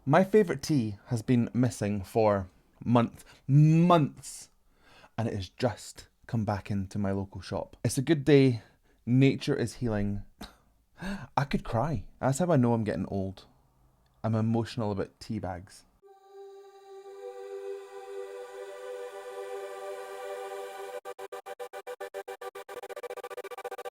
My favourite tea has been missing for months, and it has just come back into my local shop. It's a good day, nature is healing. I could cry. That's how I know I'm getting old. I'm emotional about tea bags.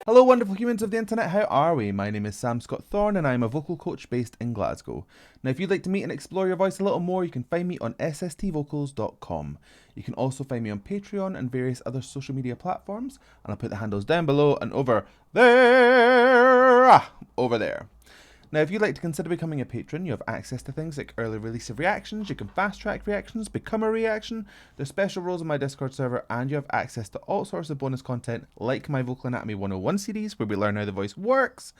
Hello wonderful humans of the internet, how are we? My name is Sam Scott-Thorne and I'm a vocal coach based in Glasgow. Now if you'd like to meet and explore your voice a little more, you can find me on sstVocals.com. You can also find me on Patreon and various other social media platforms, and I'll put the handles down below and over there. Over there. Now, if you'd like to consider becoming a patron, you have access to things like early release of reactions, you can fast track reactions, become a reaction, there's special roles on my Discord server, and you have access to all sorts of bonus content like my Vocal Anatomy 101 series where we learn how the voice works.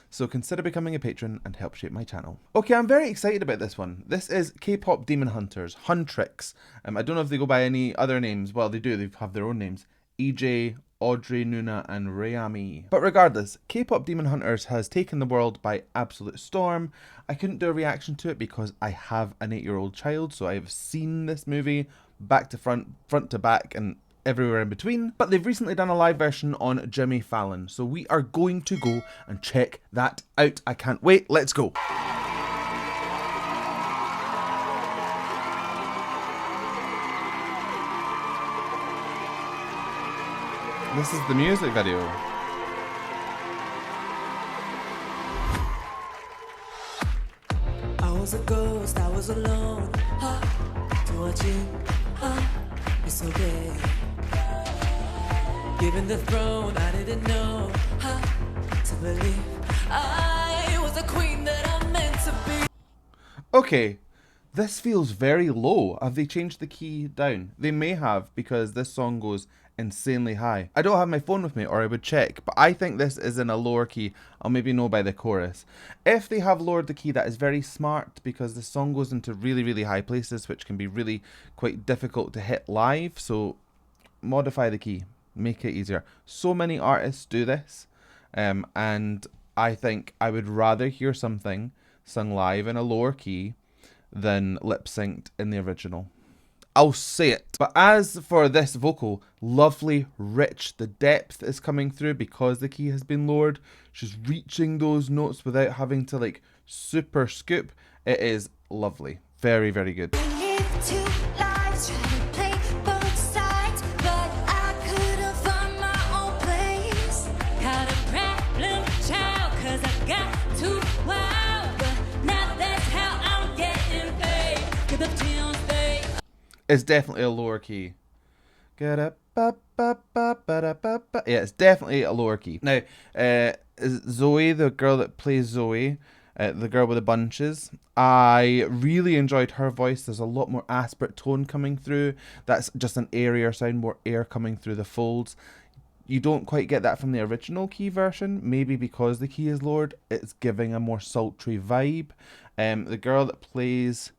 So consider becoming a patron and help shape my channel. Okay, I'm very excited about this one. This is K-pop Demon Hunters, Huntrix. I don't know if they go by any other names. Well, they do, they have their own names. EJAE, Audrey, Nuna and EJAE. But regardless, K-pop Demon Hunters has taken the world by absolute storm. I couldn't do a reaction to it because I have an 8-year-old child, so I have seen this movie back to front, front to back, and everywhere in between. But they've recently done a live version on Jimmy Fallon, so we are going to go and check that out. I can't wait, let's go. This is the music video. I was a ghost, I was alone. It's okay. Given the throne, I didn't know to believe I was a queen that I'm meant to be. Okay, this feels very low. Have they changed the key down? They may have, because this song goes insanely high. I don't have my phone with me, or I would check, but I think this is in a lower key. I'll maybe know by the chorus. If they have lowered the key, that is very smart, because the song goes into really high places, which can be really quite difficult to hit live. So modify the key, make it easier. So many artists do this, and I think I would rather hear something sung live in a lower key than lip synced in the original. I'll say it. But as for this vocal, lovely, rich, the depth is coming through because the key has been lowered. She's reaching those notes without having to like super scoop. It is lovely. Very good. It's definitely a lower key. Get up, yeah, it's definitely a lower key. Now, Zoe, the girl that plays Zoe, the girl with the bunches, I really enjoyed her voice. There's a lot more aspirate tone coming through. That's just an airier sound, more air coming through the folds. You don't quite get that from the original key version, maybe because the key is lowered. It's giving a more sultry vibe. The girl that plays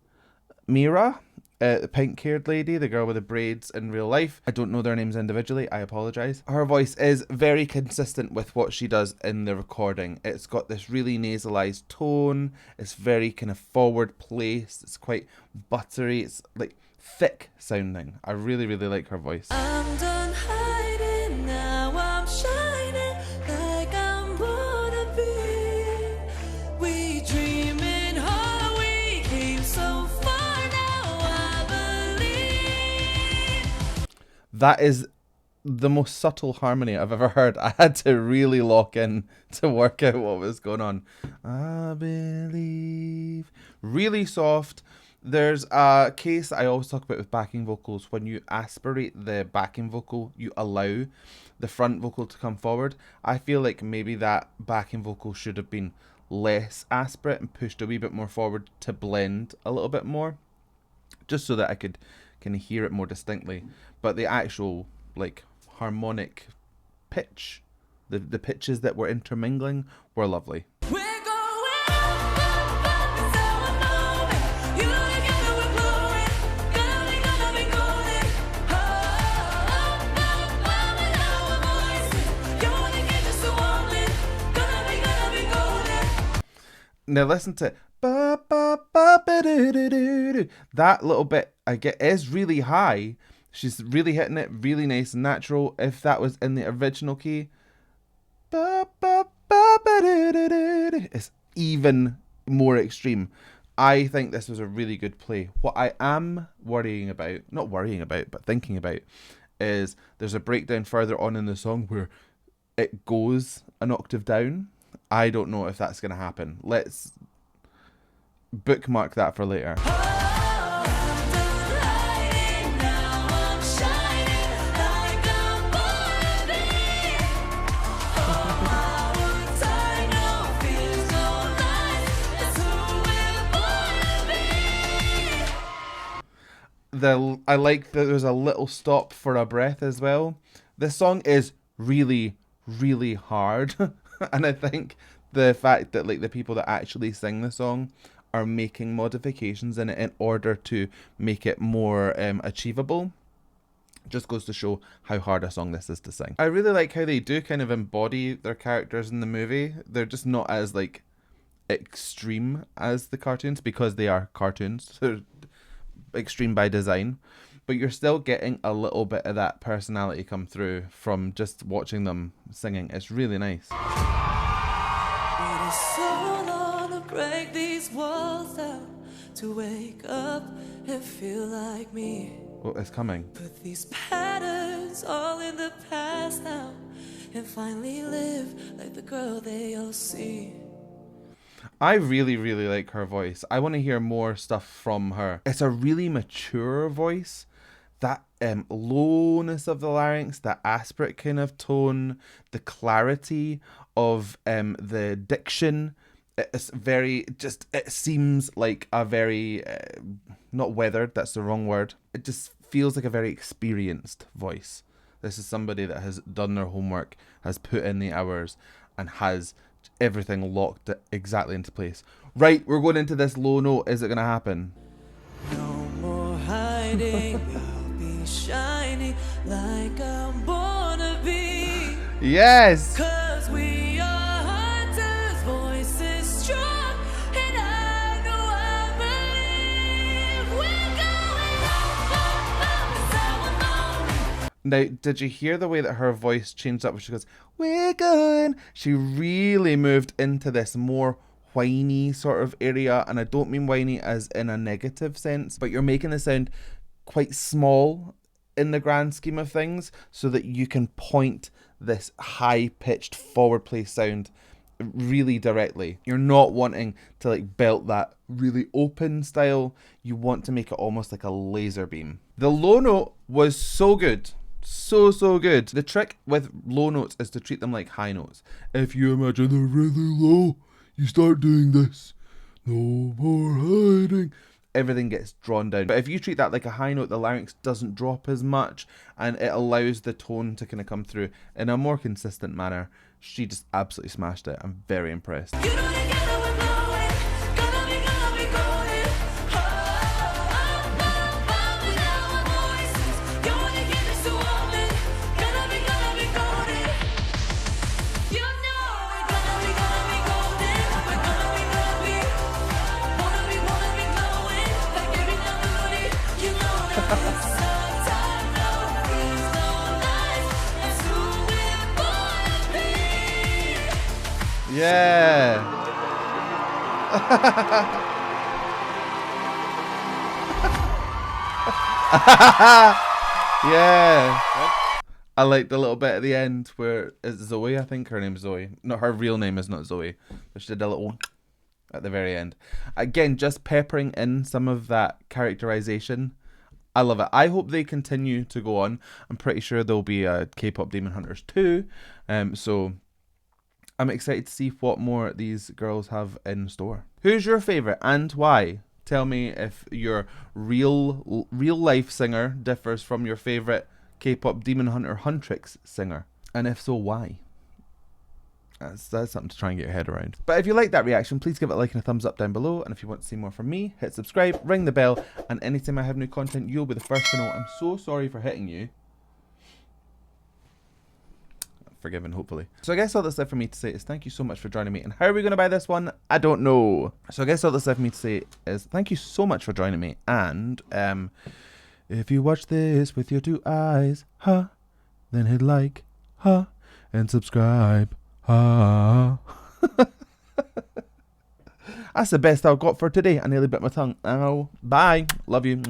Mira, the pink-haired lady, the girl with the braids in real life, I don't know their names individually, I apologise. Her voice is very consistent with what she does in the recording. It's got this really nasalised tone, it's very kind of forward placed, it's quite buttery, it's like thick sounding. I really like her voice. I'm done hiding, now I'm shining like I'm born to be. We dreaming hard, we came so far. That is the most subtle harmony I've ever heard. I had to really lock in to work out what was going on. I believe. Really soft. There's a case I always talk about with backing vocals. When you aspirate the backing vocal, you allow the front vocal to come forward. I feel like maybe that backing vocal should have been less aspirate and pushed a wee bit more forward to blend a little bit more, just so that I could kind of hear it more distinctly. But the actual like harmonic pitch, the pitches that were intermingling were lovely. Now listen to ba ba ba ba do do do do. That little bit I get is really high. She's really hitting it, really nice and natural. If that was in the original key, ba ba ba ba do do do do, it's even more extreme. I think this was a really good play. What I am worrying about, not worrying about, but thinking about, is there's a breakdown further on in the song where it goes an octave down. I don't know if that's going to happen. Let's bookmark that for later. I like that there's a little stop for a breath as well. This song is really, really hard. And I think the fact that like the people that actually sing the song are making modifications in it in order to make it more achievable just goes to show how hard a song this is to sing. I really like how they do kind of embody their characters in the movie. They're just not as like extreme as the cartoons because they are cartoons. They're extreme by design, but you're still getting a little bit of that personality come through from just watching them singing. It's really nice. It is so long to break these walls down, to wake up and feel like me. Oh, it's coming. Put these patterns all in the past now, and finally live like the girl they all see. I really, really like her voice. I want to hear more stuff from her. It's a really mature voice. That lowness of the larynx, that aspirate kind of tone, the clarity of the diction. It's very, just, it seems like a very, not weathered, that's the wrong word. It just feels like a very experienced voice. This is somebody that has done their homework, has put in the hours, and has everything locked exactly into place. Right, we're going into this low note. Is it going to happen? No more hiding, I'll be shining like I'm born to be. Yes! 'Cause we are hunters, voices strong, and I know I believe we're going up, up, up, Now, did you hear the way that her voice changed up when she goes, "We're going"? She really moved into this more whiny sort of area, and I don't mean whiny as in a negative sense, but you're making the sound quite small in the grand scheme of things so that you can point this high-pitched forward play sound really directly. You're not wanting to like belt that really open style. You want to make it almost like a laser beam. The low note was so good. So good. The trick with low notes is to treat them like high notes. If you imagine they're really low, you start doing this. No more hiding. Everything gets drawn down. But if you treat that like a high note, the larynx doesn't drop as much and it allows the tone to kind of come through in a more consistent manner. She just absolutely smashed it. I'm very impressed. you know together we're blowing, gonna be going up, up with our voices. You wanna get this to woman, gonna be golden. You know we're gonna be golden. We're gonna be wanna be glowing like every melody. You know it's summertime, no breeze, no lies. That's who we're born to be. Yeah. Yeah. I like the little bit at the end where it's Zoe, I think her name's Zoe. No, her real name is not Zoe, but she did a little at the very end. Again, just peppering in some of that characterization. I love it. I hope they continue to go on. I'm pretty sure there'll be a K-pop Demon Hunters 2. So I'm excited to see what more these girls have in store. Who's your favourite and why? Tell me if your real life singer differs from your favourite K-pop Demon Hunter Huntrix singer. And if so, why? That's something to try and get your head around. But if you like that reaction, please give it a like and a thumbs up down below. And if you want to see more from me, hit subscribe, ring the bell, and anytime I have new content, you'll be the first to know. I'm so sorry for hitting you. forgiven, hopefully. So I guess all that's left for me to say is thank you so much for joining me. And how are we going to buy this one? I don't know. So I guess all that's left for me to say is thank you so much for joining me. And if you watch this with your 2 eyes, huh, then hit like, huh, and subscribe, huh. That's the best I've got for today. I nearly bit my tongue. Ow. Bye. Love you.